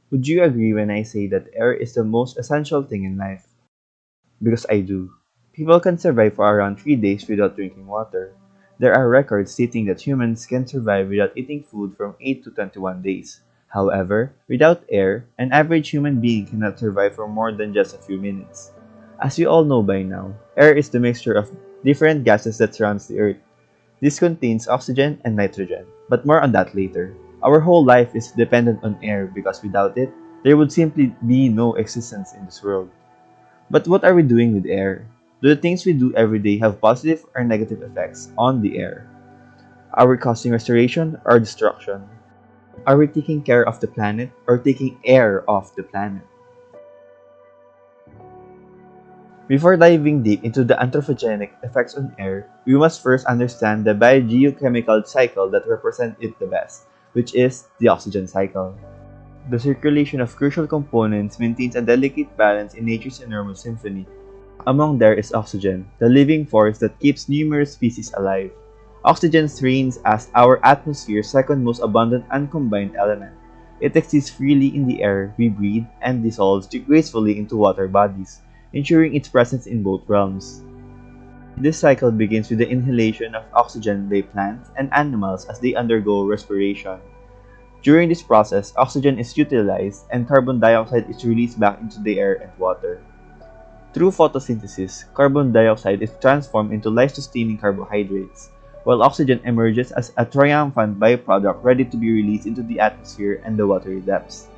Would you agree when I say that air is the most essential thing in life? Because I do. People can survive for around 3 days without drinking water. There are records stating that humans can survive without eating food from 8 to 21 days. However, without air, an average human being cannot survive for more than just a few minutes. As you all know by now, air is the mixture of different gases that surrounds the earth. This contains oxygen and nitrogen, but more on that later. Our whole life is dependent on air because without it, there would simply be no existence in this world. But what are we doing with air? Do the things we do every day have positive or negative effects on the air? Are we causing restoration or destruction? Are we taking care of the planet or taking air off the planet? Before diving deep into the anthropogenic effects on air, we must first understand the biogeochemical cycle that represents it the best, which is the oxygen cycle. The circulation of crucial components maintains a delicate balance in nature's enormous symphony. Among there is oxygen, the living force that keeps numerous species alive. Oxygen reigns as our atmosphere's second most abundant uncombined element. It exists freely in the air we breathe and dissolves gracefully into water bodies, ensuring its presence in both realms. This cycle begins with the inhalation of oxygen by plants and animals as they undergo respiration. During this process, oxygen is utilized and carbon dioxide is released back into the air and water. Through photosynthesis, carbon dioxide is transformed into life-sustaining carbohydrates, while oxygen emerges as a triumphant byproduct ready to be released into the atmosphere and the watery depths.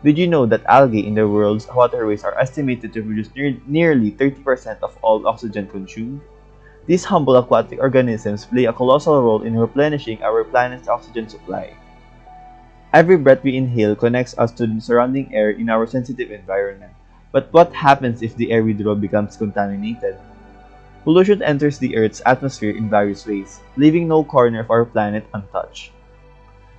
Did you know that algae in the world's waterways are estimated to produce nearly 30% of all oxygen consumed? These humble aquatic organisms play a colossal role in replenishing our planet's oxygen supply. Every breath we inhale connects us to the surrounding air in our sensitive environment. But what happens if the air we draw becomes contaminated? Pollution enters the Earth's atmosphere in various ways, leaving no corner of our planet untouched.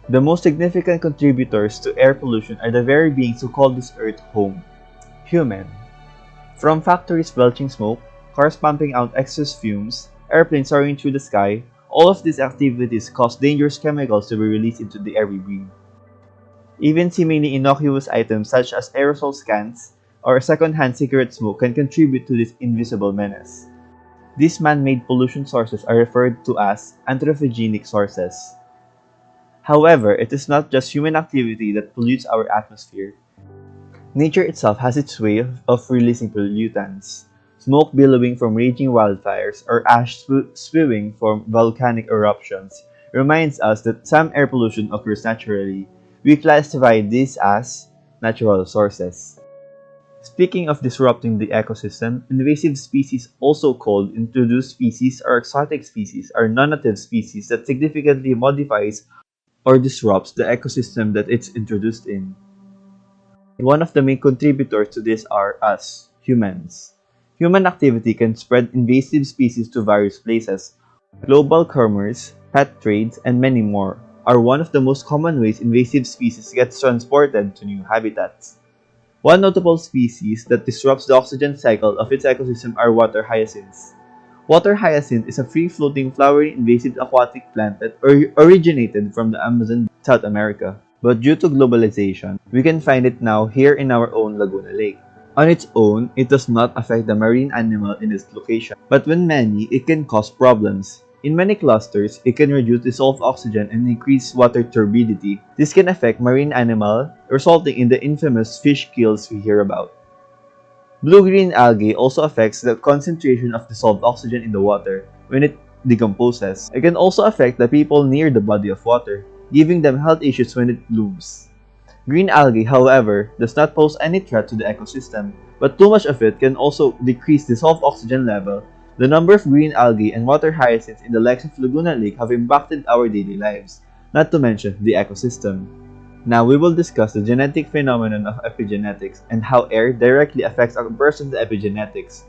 The most significant contributors to air pollution are the very beings who call this Earth home: human. From factories belching smoke, cars pumping out excess fumes, airplanes soaring through the sky, all of these activities cause dangerous chemicals to be released into the air we breathe. Even seemingly innocuous items such as aerosol cans or second-hand cigarette smoke can contribute to this invisible menace. These man-made pollution sources are referred to as anthropogenic sources. However, it is not just human activity that pollutes our atmosphere. Nature itself has its way of releasing pollutants. Smoke billowing from raging wildfires or ash spewing from volcanic eruptions reminds us that some air pollution occurs naturally. We classify these as natural sources. Speaking of disrupting the ecosystem, invasive species, also called introduced species or exotic species, are non-native species that significantly modifies or disrupts the ecosystem that it's introduced in. One of the main contributors to this are us, humans. Human activity can spread invasive species to various places. Global commerce, pet trades, and many more are one of the most common ways invasive species gets transported to new habitats. One notable species that disrupts the oxygen cycle of its ecosystem are water hyacinths. Water hyacinth is a free-floating flowering invasive aquatic plant that originated from the Amazon, South America. But due to globalization, we can find it now here in our own Laguna Lake. On its own, it does not affect the marine animal in its location, but when many, it can cause problems. In many clusters, it can reduce dissolved oxygen and increase water turbidity. This can affect marine animal, resulting in the infamous fish kills we hear about. Blue-green algae also affects the concentration of dissolved oxygen in the water when it decomposes. It can also affect the people near the body of water, giving them health issues when it blooms. Green algae, however, does not pose any threat to the ecosystem, but too much of it can also decrease dissolved oxygen level. The number of green algae and water hyacinths in the lakes of Laguna Lake have impacted our daily lives, not to mention the ecosystem. Now we will discuss the genetic phenomenon of epigenetics and how air directly affects a person's epigenetics.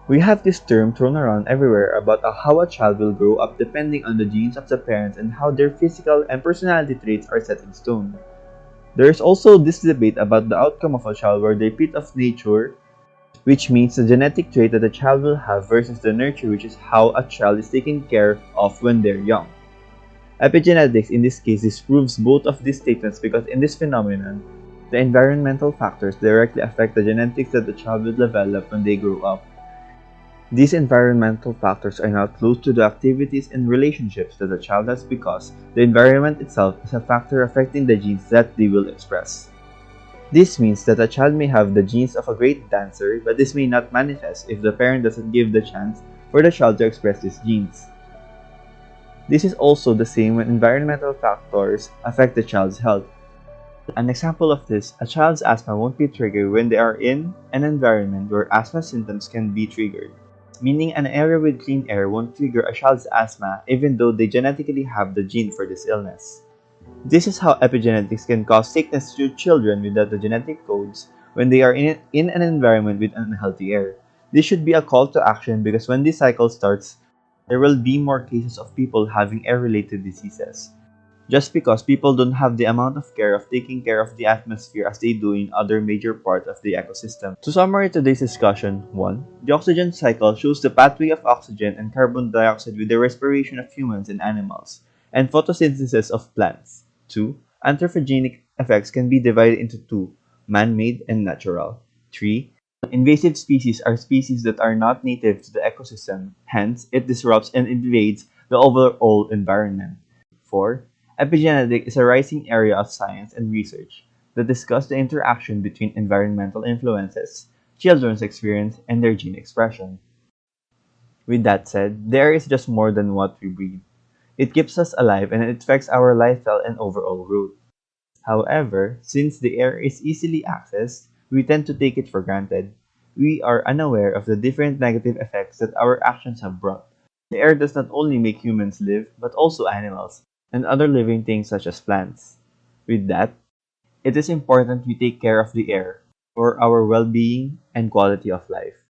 We have this term thrown around everywhere about how a child will grow up depending on the genes of the parents and how their physical and personality traits are set in stone. There is also this debate about the outcome of a child where they repeat of nature, which means the genetic trait that a child will have versus the nurture, which is how a child is taken care of when they're young. Epigenetics in this case disproves both of these statements because in this phenomenon, the The environmental factors directly affect the genetics that the child will develop when they grow up. These environmental factors are now close to the activities and relationships that the child has because the environment itself is a factor affecting the genes that they will express. This means that a child may have the genes of a great dancer, but this may not manifest if the parent doesn't give the chance for the child to express these genes. This is also the same when environmental factors affect the child's health. An example of this, a child's asthma won't be triggered when they are in an environment where asthma symptoms can be triggered, meaning an area with clean air won't trigger a child's asthma even though they genetically have the gene for this illness. This is how epigenetics can cause sickness to children without the genetic codes when they are in an environment with unhealthy air. This should be a call to action because when this cycle starts, there will be more cases of people having air-related diseases. Just because people don't have the amount of care of taking care of the atmosphere as they do in other major parts of the ecosystem. To summarize today's discussion, 1. The oxygen cycle shows the pathway of oxygen and carbon dioxide with the respiration of humans and animals, and photosynthesis of plants. 2. Anthropogenic effects can be divided into two, man-made and natural. 3. Invasive species are species that are not native to the ecosystem, hence, it disrupts and invades the overall environment. 4. Epigenetic is a rising area of science and research that discuss the interaction between environmental influences, children's experience, and their gene expression. With that said, the air is just more than what we breathe. It keeps us alive and it affects our lifestyle and overall growth. However, since the air is easily accessed, we tend to take it for granted. We are unaware of the different negative effects that our actions have brought. The air does not only make humans live, but also animals and other living things such as plants. With that, it is important we take care of the air for our well-being and quality of life.